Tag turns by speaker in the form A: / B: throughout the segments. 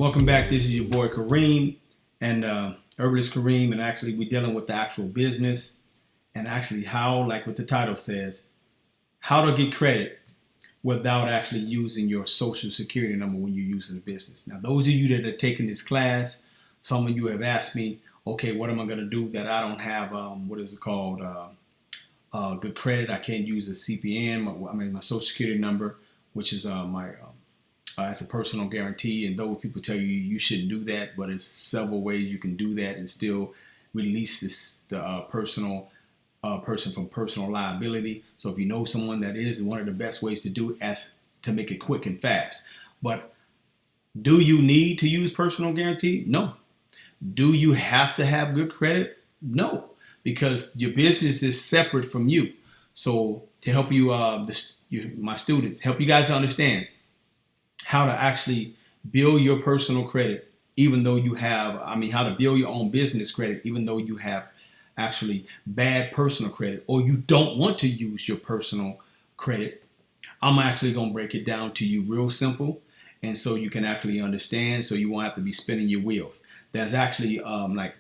A: Welcome back. This is your boy Kareem, and Herbalist Kareem, and actually we're dealing with the actual business and actually how, like what the title says, how to get credit without actually using your social security number when you're using the business. Now, those of you that are taking this class, some of you have asked me, okay, what am I going to do that I don't have, good credit? I can't use a CPN, my social security number, which is as a personal guarantee. And those people tell you you shouldn't do that, but there's several ways you can do that and still release the person from personal liability. So if you know someone that is, one of the best ways to do it is to make it quick and fast. But do you need to use personal guarantee? No. Do you have to have good credit? No, because your business is separate from you. So to help you, my students, help you guys to understand how to actually build your personal credit, even though you have, how to build your own business credit, even though you have actually bad personal credit, or you don't want to use your personal credit. I'm actually going to break it down to you real simple, and so you can actually understand, so you won't have to be spinning your wheels. There's actually like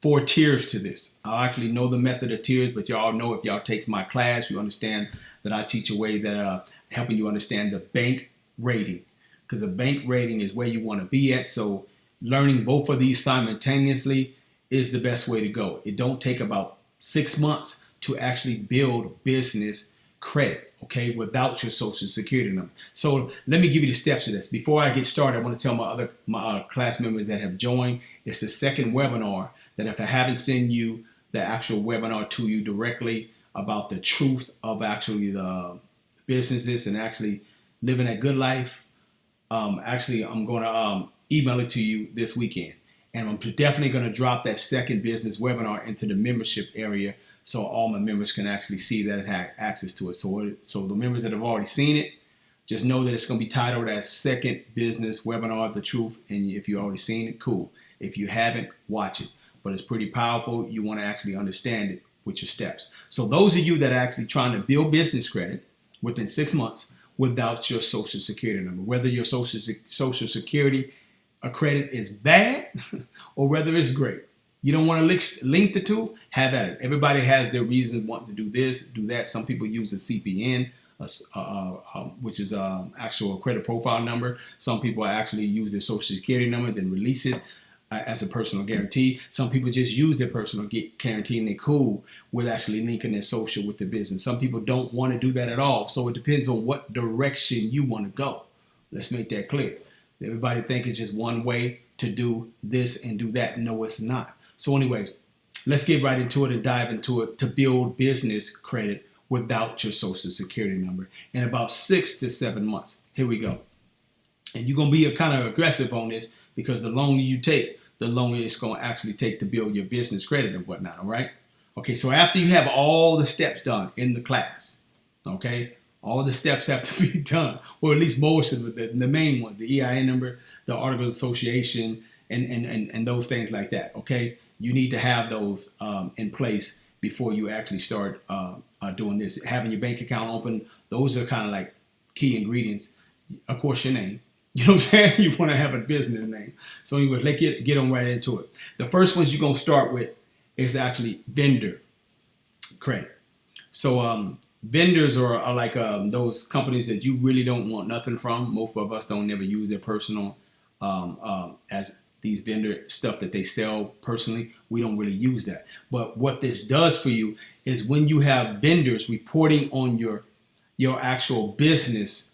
A: 4 tiers to this. I actually know the method of tiers, but y'all know, if y'all take my class, you understand that I teach a way that helping you understand the bank rating, because a bank rating is where you want to be at. So learning both of these simultaneously is the best way to go. It don't take about 6 months to actually build business credit, okay, without your social security number. So let me give you the steps of this. Before I get started, I want to tell my class members that have joined, it's the second webinar that if I haven't sent you the actual webinar to you directly about the truth of actually the businesses and actually living a good life, I'm going to email it to you this weekend. And I'm definitely going to drop that second business webinar into the membership area so all my members can actually see that and have access to it. So the members that have already seen it, just know that it's going to be titled as Second Business Webinar of the Truth. And if you've already seen it, cool. If you haven't, watch it. But it's pretty powerful. You want to actually understand it with your steps. So those of you that are actually trying to build business credit within 6 months without your social security number, whether your social security credit is bad or whether it's great. You don't want to link the two, have at it. Everybody has their reasons wanting to do this, do that. Some people use a CPN, which is actual credit profile number. Some people actually use their social security number, then release it as a personal guarantee. Some people just use their personal guarantee and they're cool with actually linking their social with the business. Some people don't want to do that at all. So it depends on what direction you want to go. Let's make that clear. Everybody think it's just one way to do this and do that. No, it's not. So anyways, let's get right into it and dive into it to build business credit without your social security number in about 6 to 7 months. Here we go. And you're going to be kind of aggressive on this because the longer you take, the longer it's going to actually take to build your business credit and whatnot. All right. Okay. So after you have all the steps done in the class, okay, all the steps have to be done, or at least most of the main ones, the EIN number, the Articles of Association, and those things like that, okay? You need to have those in place before you actually start doing this. Having your bank account open, those are kind of like key ingredients. Of course, your name. You know what I'm saying? You want to have a business name. So anyway, let's get on right into it. The first ones you're going to start with is actually vendor credit. So vendors are like those companies that you really don't want nothing from. Most of us don't never use their personal as these vendor stuff that they sell personally. We don't really use that. But what this does for you is when you have vendors reporting on your actual business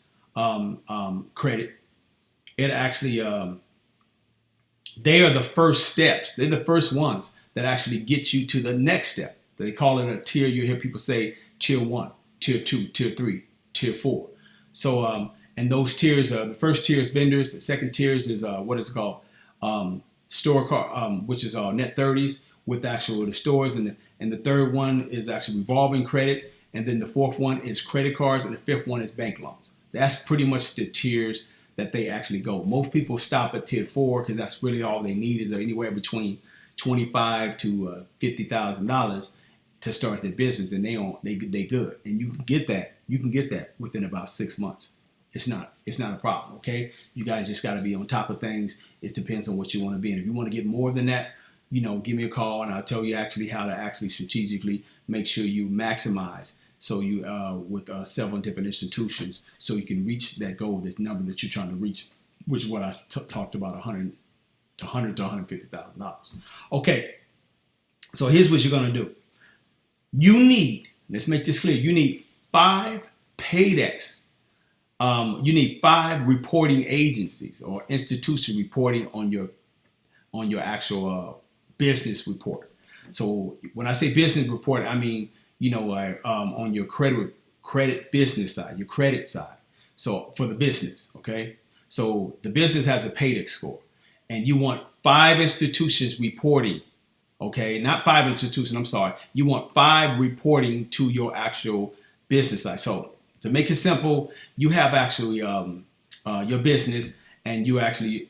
A: credit, it actually they are the first steps. They're the first ones that actually get you to the next step. They call it a tier. You hear people say tier 1, tier 2, tier 3, tier 4. So, and those tiers are, the first tier is vendors. The second tiers is what is called store card, which is net 30s with actual the stores. And the third one is actually revolving credit. And then the fourth one is credit cards. And the fifth one is bank loans. That's pretty much the tiers that they actually go. Most people stop at tier 4 because that's really all they need is anywhere between $25,000 to $50,000 to start their business, and they good, and you can get that within about 6 months. it's not a problem. Okay, you guys just got to be on top of things. It depends on what you want to be, and if you want to get more than that, give me a call and I'll tell you actually how to actually strategically make sure you maximize. So you with several different institutions, so you can reach that goal, that number that you're trying to reach, which is what I talked about, $100,000 to $150,000. Okay, so here's what you're gonna do. You need, let's make this clear. You need 5 paydex. You need 5 reporting agencies or institutions reporting on your actual business report. So when I say business report, I mean on your credit business side, your credit side. So for the business, okay. So the business has a paydex score, and you want 5 institutions reporting. Okay, not 5 institutions. I'm sorry. You want 5 reporting to your actual business side. So to make it simple, you have actually your business, and you actually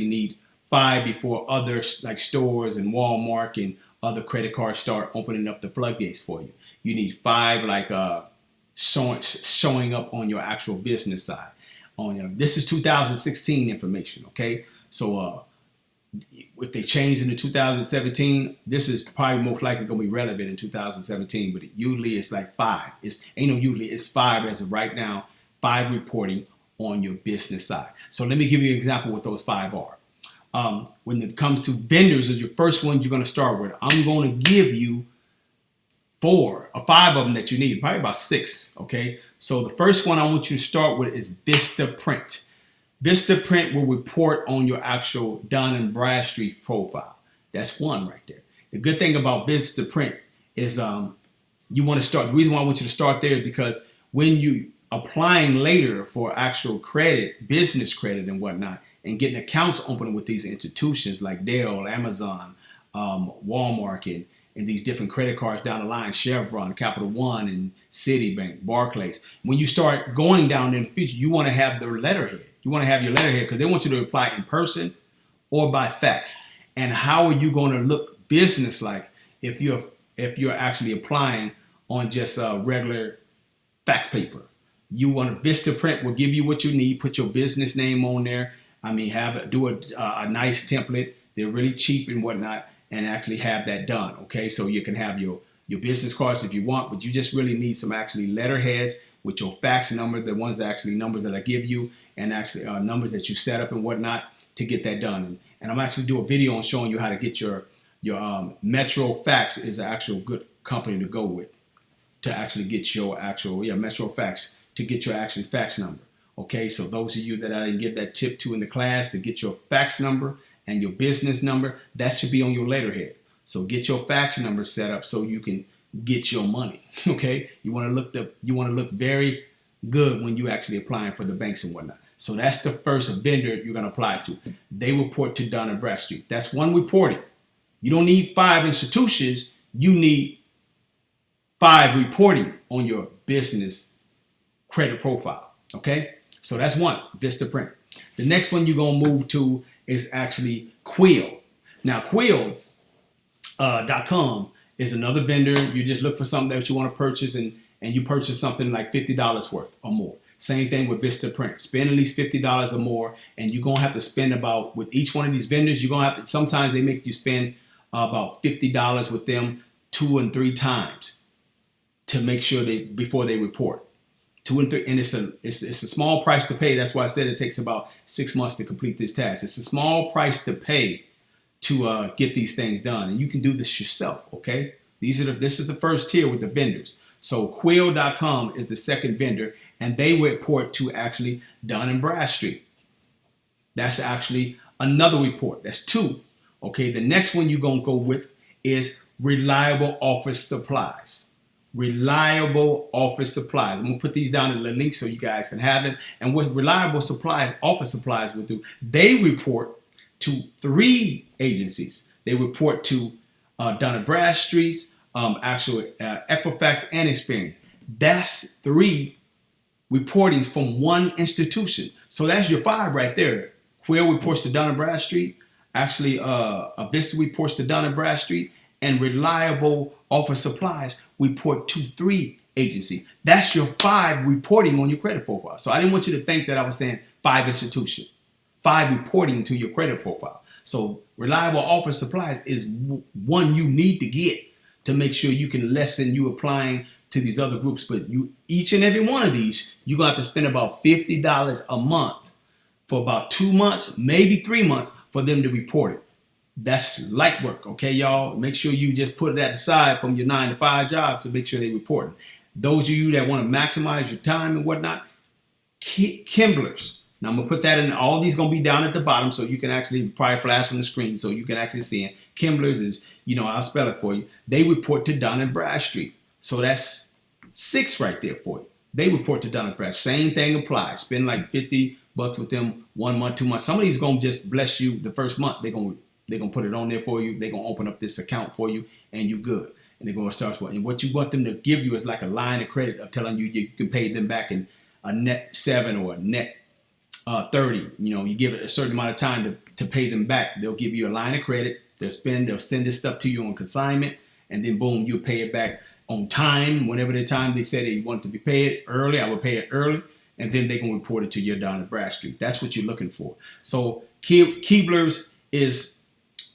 A: need 5 before others like stores and Walmart and other credit cards start opening up the floodgates for you. You need 5 like showing up on your actual business side. This is 2016 information. Okay, so if they change into 2017, this is probably most likely going to be relevant in 2017. But usually it's like 5. It's 5 as of right now. 5 reporting on your business side. So let me give you an example what those 5 are. When it comes to vendors, is your first one you're going to start with. I'm going to give you 4 or 5 of them that you need, probably about 6. Okay, so the first one I want you to start with is Vista Print. VistaPrint will report on your actual Dun & Bradstreet profile. That's one right there. The good thing about VistaPrint is you want to start. The reason why I want you to start there is because when you applying later for actual credit, business credit and whatnot, and getting accounts open with these institutions like Dell, Amazon, Walmart, and these different credit cards down the line, Chevron, Capital One, and Citibank, Barclays. When you start going down in the future, you want to have their letterhead. You want to have your letterhead because they want you to apply in person or by fax. And how are you going to look business-like if you're actually applying on just regular fax paper? You want VistaPrint will give you what you need. Put your business name on there. I mean, do a nice template. They're really cheap and whatnot, and actually have that done. Okay, so you can have your business cards if you want, but you just really need some actually letterheads with your fax number, the ones that actually numbers that I give you, and actually numbers that you set up and whatnot to get that done. And I'm actually do a video on showing you how to get your Metro Fax is an actual good company to go with to actually get your actual Metro Fax to get your actual fax number. Okay, so those of you that I didn't give that tip to in the class to get your fax number and your business number, that should be on your letterhead. So get your fax number set up so you can get your money. Okay, you want to look very good when you actually applying for the banks and whatnot. So that's the first vendor you're going to apply to. They report to Dun & Bradstreet. That's one reporting. You don't need 5 institutions. You need 5 reporting on your business credit profile. Okay, so that's one, VistaPrint. The next one you're going to move to is actually Quill. Now, Quill.com is another vendor. You just look for something that you want to purchase, and you purchase something like $50 worth or more. Same thing with VistaPrint. Spend at least $50 or more, and you're going to have to spend about, with each one of these vendors, you're going to have to, sometimes they make you spend about $50 with them 2 and 3 times to make sure before they report. 2 and 3, and it's a small price to pay. That's why I said it takes about 6 months to complete this task. It's a small price to pay to get these things done, and you can do this yourself. Okay, this is the first tier with the vendors. So Quill.com is the second vendor, and they report to actually Dun & Bradstreet. That's actually another report. That's 2. Okay, the next one you're gonna go with is Reliable Office Supplies. Reliable Office Supplies. I'm gonna put these down in the link so you guys can have it. And what Reliable Supplies, Office Supplies will do, they report to 3 agencies. They report to Dun & Bradstreet's, Equifax, and Experian. That's 3 reportings from one institution. So that's your 5 right there. Quill reports to Dun & Bradstreet. Actually, Vista reports to Dun & Bradstreet, and Reliable Office Supplies report to 3 agency. That's your 5 reporting on your credit profile. So I didn't want you to think that I was saying 5 institutions. 5 reporting to your credit profile. So reliable office supplies is one you need to get to make sure you can lessen you applying to these other groups. But you, each and every one of these, you're going to have to spend about $50 a month for about 2 months, maybe 3 months for them to report it. That's light work, okay, y'all? Make sure you just put that aside from your 9-to-5 job to make sure they report it. Those of you that want to maximize your time and whatnot, Gemplers. Now I'm going to put that in. All these going to be down at the bottom so you can actually probably flash on the screen so you can actually see it. Gemplers is, I'll spell it for you. They report to Dun & Bradstreet. So that's 6 right there for you. They report to Dun & Bradstreet. Same thing applies. Spend like $50 with them 1 month, 2 months. Some of these going to just bless you the first month. They're going to put it on there for you. They're going to open up this account for you and you're good. And they're going to start with. And what you want them to give you is like a line of credit of telling you you can pay them back in a net 7 or a net 30. You give it a certain amount of time to pay them back. They'll give you a line of credit. They'll send this stuff to you on consignment. And then boom, you'll pay it back on time. Whenever the time they say they want to be paid early, I will pay it early. And then they can report it to your Dun & Bradstreet. That's what you're looking for. So Gemplers is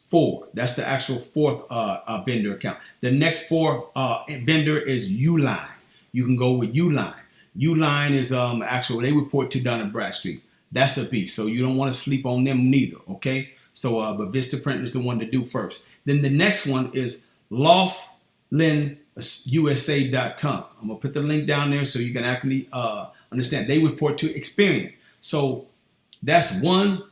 A: 4. That's the actual 4th vendor account. The next 4 vendor is Uline. You can go with Uline. Uline is they report to Dun & Bradstreet. That's a beast. So you don't want to sleep on them neither. Okay. So but VistaPrint is the one to do first. Then the next one is laughlinUsa.com. I'm gonna put the link down there so you can actually understand. They report to Experian. So that's 1,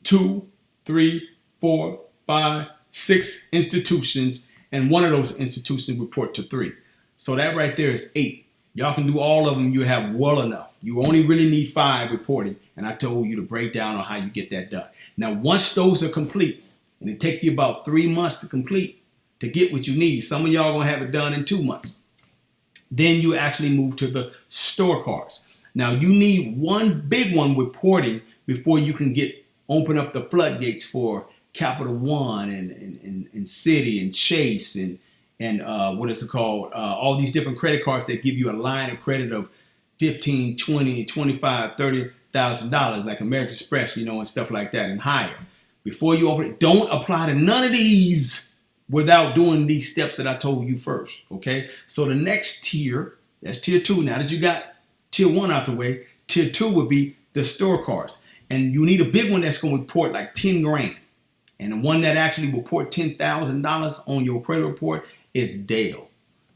A: 2, 3, 4, 5, 6 institutions, and one of those institutions report to 3. So that right there is 8. Y'all can do all of them. You have well enough. You only really need 5 reporting, and I told you to break down on how you get that done. Now, once those are complete, and it takes you about 3 months to complete to get what you need. Some of y'all gonna have it done in 2 months. Then you actually move to the store cards. Now, you need one big one reporting before you can open up the floodgates for Capital One and Citi and Chase and what is it called? All these different credit cards that give you a line of credit of $15, $20, $25, $30,000, like American Express, and stuff like that, and higher. Before you open it, don't apply to none of these without doing these steps that I told you first. Okay. So the next tier, that's tier 2. Now that you got tier 1 out the way, tier 2 would be the store cards, and you need a big one that's going to report like 10 grand. And the one that actually will report $10,000 on your credit report is Dale.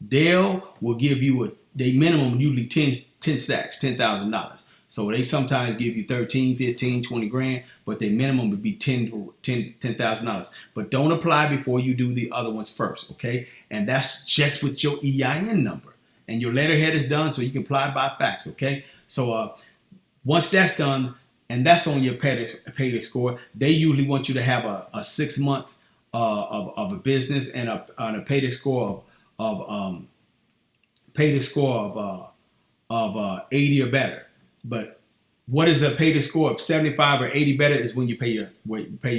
A: Dale will give you they minimum usually 10 stacks, $10,000. So they sometimes give you 13, 15, 20 grand, but their minimum would be $10,000. But don't apply before you do the other ones first, okay? And that's just with your EIN number. And your letterhead is done, so you can apply by fax, okay? So once that's done, and that's on your payday score, they usually want you to have a 6 month of a business and a payday score of 80 or better. But what is a payday score of 75 or 80 better is when you pay your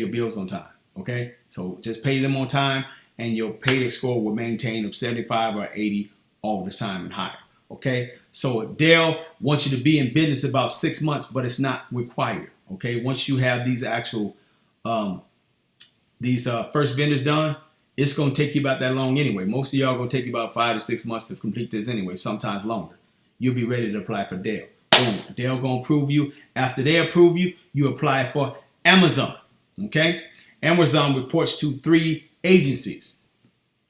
A: bills on time. Okay, so just pay them on time, and your payday score will maintain of 75 or 80 all the time and higher. Okay, so Dell wants you to be in business about 6 months, but it's not required. Okay, once you have these actual first vendors done, it's going to take you about that long anyway. Most of y'all going to take you about 5 to 6 months to complete this anyway, sometimes longer. You'll be ready to apply for Dell. Boom, Dell going to approve you. After they approve you, you apply for Amazon. Okay, Amazon reports to 3 agencies.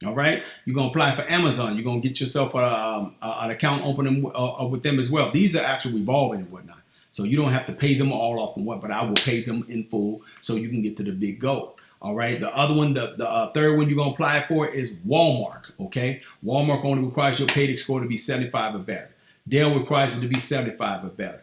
A: All right, you're going to apply for Amazon. You're going to get yourself an account opening with them as well. These are actually revolving and whatnot. So you don't have to pay them all off and what, but I will pay them in full so you can get to the big goal. All right, the other one, the third one you're going to apply for is Walmart. Okay, Walmart only requires your payday score to be 75 or better. Dell requires it to be 75 or better.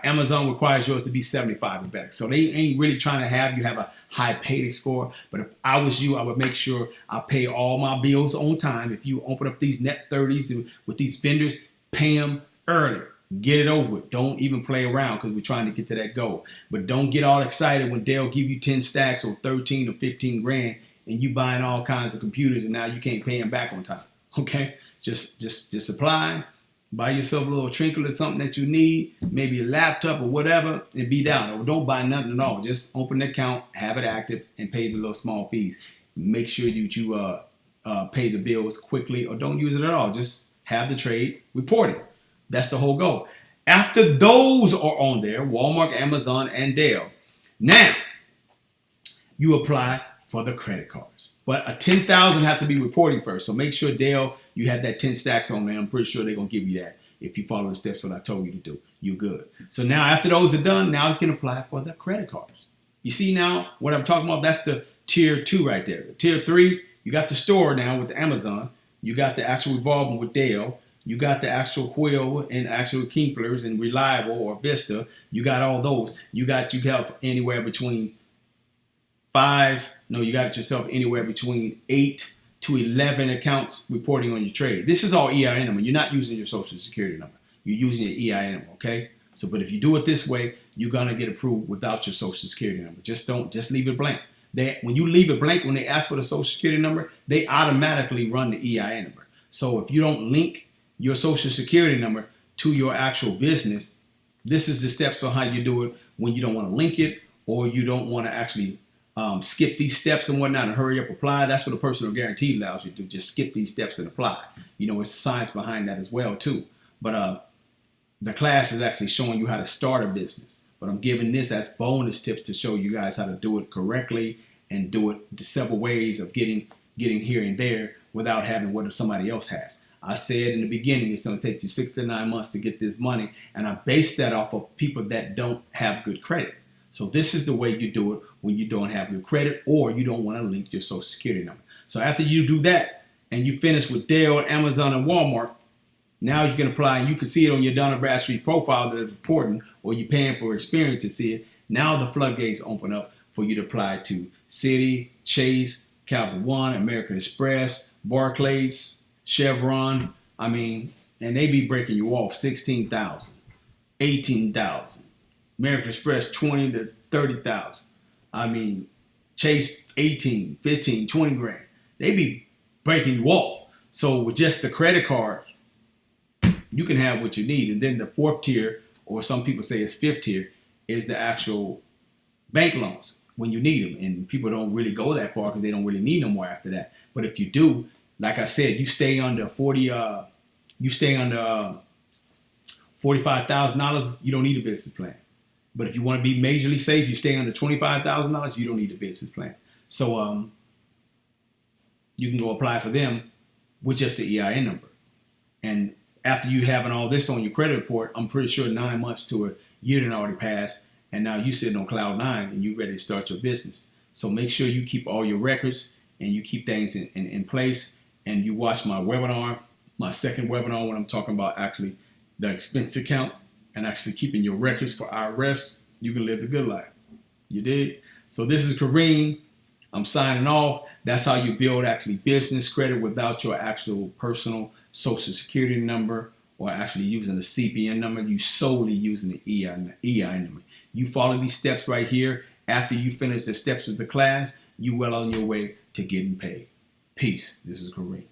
A: Amazon requires yours to be 75 or better. So they ain't really trying to have you have a high payday score. But if I was you, I would make sure I pay all my bills on time. If you open up these net 30s with these vendors, pay them early. Get it over with. Don't even play around because we're trying to get to that goal. But don't get all excited when they'll give you 10 stacks or 13 or 15 grand and you buying all kinds of computers and now you can't pay them back on time. Okay? Just apply. Buy yourself a little trinket or something that you need, maybe a laptop or whatever, and be down. Or don't buy nothing at all. Just open an account, have it active, and pay the little small fees. Make sure that you pay the bills quickly, or don't use it at all. Just have the trade, report it. That's the whole goal. After those are on there, Walmart, Amazon, and Dell, now you apply for the credit cards. But a 10,000 has to be reporting first. So make sure Dell, you have that 10 stacks on there. I'm pretty sure they're going to give you that. If you follow the steps what I told you to do, you're good. So now after those are done, now you can apply for the credit cards. You see now what I'm talking about? That's the tier 2 right there. The tier 3, you got the store now with the Amazon. You got the actual revolving with Dell. You got the actual Quill and actual Gemplers and Reliable or Vista. You got all those. You have anywhere between you got yourself anywhere between 8 to 11 accounts reporting on your trade. This is all EIN number. You're not using your social security number. You're using your EIN number, okay? So, but if you do it this way, you're gonna get approved without your social security number. Just leave it blank. When you leave it blank, when they ask for the social security number, they automatically run the EIN number. So if you don't link your social security number to your actual business, this is the steps on how you do it when you don't want to link it, or you don't want to actually skip these steps and whatnot and hurry up apply. That's what a personal guarantee allows you to do. Just skip these steps and apply. It's science behind that as well too. But the class is actually showing you how to start a business. But I'm giving this as bonus tips to show you guys how to do it correctly and do it the several ways of getting here and there without having what somebody else has. I said in the beginning it's going to take you 6 to 9 months to get this money, and I based that off of people that don't have good credit. So this is the way you do it when you don't have good credit or you don't want to link your social security number. So after you do that and you finish with Dell, Amazon, and Walmart, now you can apply, and you can see it on your Dun & Bradstreet profile that is reporting, or you're paying for experience to see it. Now the floodgates open up for you to apply to Citi, Chase, Capital One, American Express, Barclays, Chevron. And they be breaking you off 16,000, 18,000. American Express 20 to 30,000. Chase 18, 15, 20 grand. They be breaking you off. So with just the credit card, you can have what you need. And then the 4th tier, or some people say it's 5th tier, is the actual bank loans when you need them. And people don't really go that far because they don't really need no more after that. But if you do, like I said, you stay under $45,000, you don't need a business plan. But if you want to be majorly safe, you stay under $25,000, you don't need a business plan. So you can go apply for them with just the EIN number. And after you having all this on your credit report, I'm pretty sure 9 months to a year done already passed, and now you sitting on cloud 9 and you ready to start your business. So make sure you keep all your records and you keep things in place, and you watch my webinar, my second webinar, when I'm talking about actually the expense account and actually keeping your records for IRS. You can live the good life. You dig? So this is Kareem. I'm signing off. That's how you build actually business credit without your actual personal social security number or actually using the CPN number. You solely using the EIN number. You follow these steps right here. After you finish the steps with the class, you well on your way to getting paid. Peace. This is Kareem.